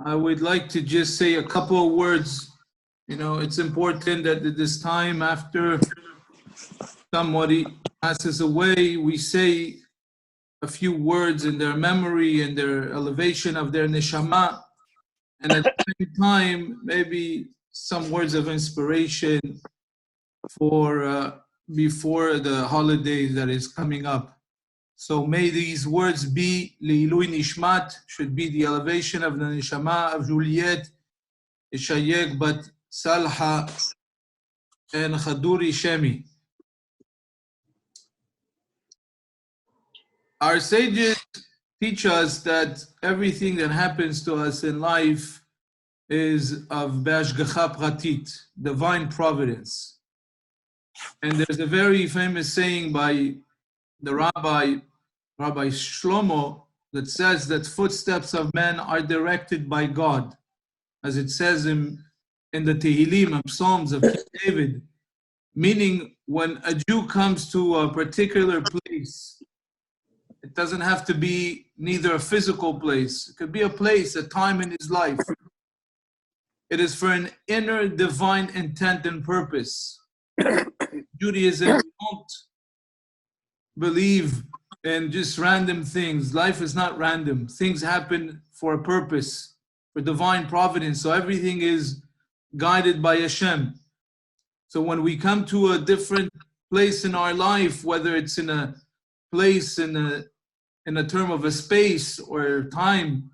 I would like to just say a couple of words. You know, it's important that at this time after somebody passes away, we say a few words in their memory and their elevation of their neshama, and at the same time, maybe some words of inspiration for before the holiday that is coming up. So may these words be Leilui Nishmat, should be the elevation of the neshama of Juliet, Ishayek Bat Salha, and Khaduri Shemi. Our sages teach us that everything that happens to us in life is of Be'ashgacha Pratit, divine providence. And there's a very famous saying by the Rabbi Shlomo, that says that footsteps of men are directed by God, as it says in the Tehillim and Psalms of King David, meaning when a Jew comes to a particular place, it doesn't have to be neither a physical place, it could be a place, a time in his life. It is for an inner divine intent and purpose. Judaism don't believe in just random things. Life is not random. Things happen for a purpose, for divine providence. So everything is guided by Hashem. So when we come to a different place in our life, whether it's in a place in a term of a space or time,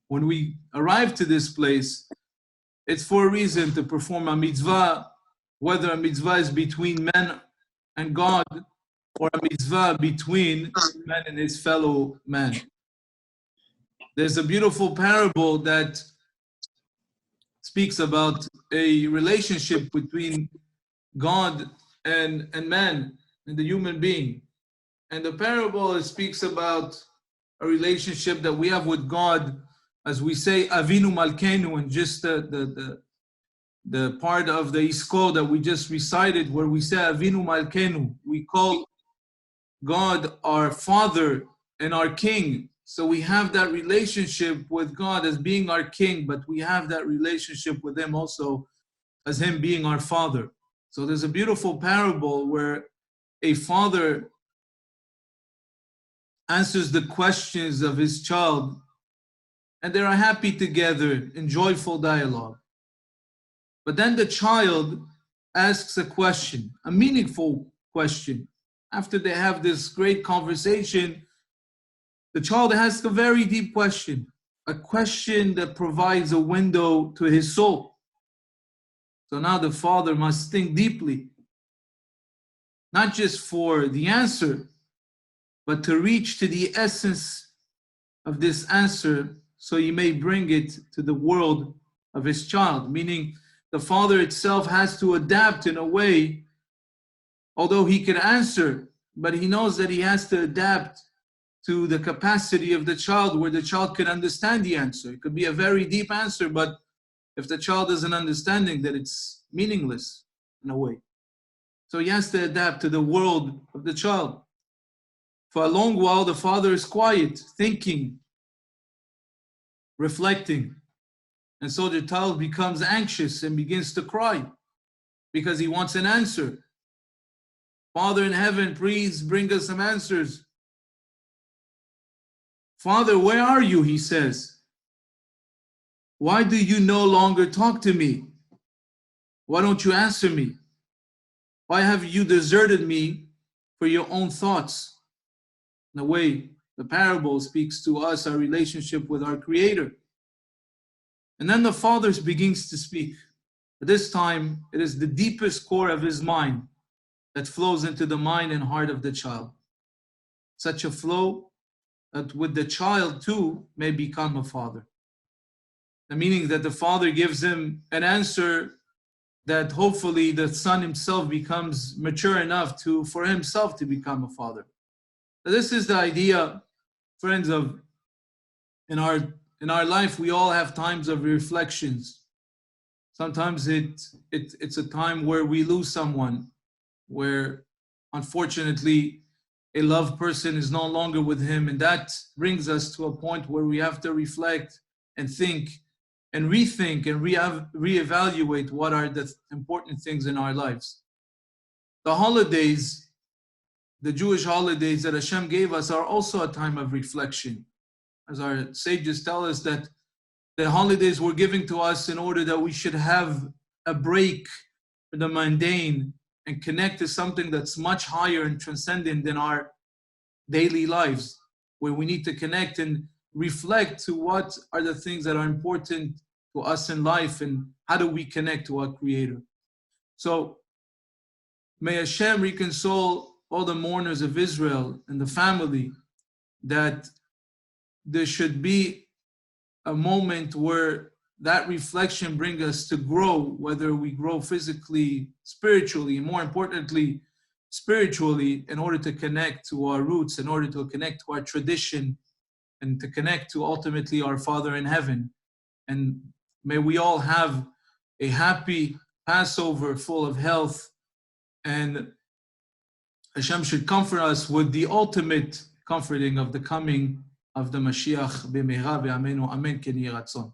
when we arrive to this place, it's for a reason, to perform a mitzvah, whether a mitzvah is between men and God, or a mitzvah between man and his fellow man. There's a beautiful parable that speaks about a relationship between God and man and the human being. And the parable speaks about a relationship that we have with God, as we say, Avinu Malkenu, and just the part of the Isko that we just recited, where we say Avinu Malkenu. We call God our Father and our King. So we have that relationship with God as being our King, but we have that relationship with Him also as Him being our Father. So there's a beautiful parable where a father answers the questions of his child, and they are happy together in joyful dialogue. But then the child asks a question, a meaningful question. After they have this great conversation, the child asks a very deep question, a question that provides a window to his soul. So now the father must think deeply, not just for the answer, but to reach to the essence of this answer so he may bring it to the world of his child. Meaning the father itself has to adapt in a way, although he can answer, but he knows that he has to adapt to the capacity of the child, where the child can understand the answer. It could be a very deep answer, but if the child isn't understanding, that it's meaningless in a way. So he has to adapt to the world of the child. For a long while, the father is quiet, thinking, reflecting. And so the child becomes anxious and begins to cry because he wants an answer. Father in heaven, please bring us some answers. Father, where are you? He says. Why do you no longer talk to me? Why don't you answer me? Why have you deserted me for your own thoughts? In a way, the parable speaks to us, our relationship with our Creator. And then the father begins to speak. But this time, it is the deepest core of his mind that flows into the mind and heart of the child. Such a flow that with the child too may become a father. The meaning that the father gives him an answer that hopefully the son himself becomes mature enough for himself to become a father. So this is the idea, friends, of in our life we all have times of reflections. Sometimes it's a time where we lose someone, where unfortunately a loved person is no longer with him, and that brings us to a point where we have to reflect and think and rethink and reevaluate what are the important things in our lives. The holidays, the Jewish holidays that Hashem gave us, are also a time of reflection. As our sages tell us, that the holidays were given to us in order that we should have a break from the mundane and connect to something that's much higher and transcendent than our daily lives, where we need to connect and reflect to what are the things that are important to us in life and how do we connect to our Creator. So may Hashem reconsole all the mourners of Israel and the family, that there should be a moment where that reflection brings us to grow, whether we grow physically, spiritually, and more importantly, spiritually, in order to connect to our roots, in order to connect to our tradition, and to connect to ultimately our Father in heaven. And may we all have a happy Passover full of health, and Hashem should comfort us with the ultimate comforting of the coming of the Mashiach b'meira v'amenu. Amen. Ken yeh ratzon.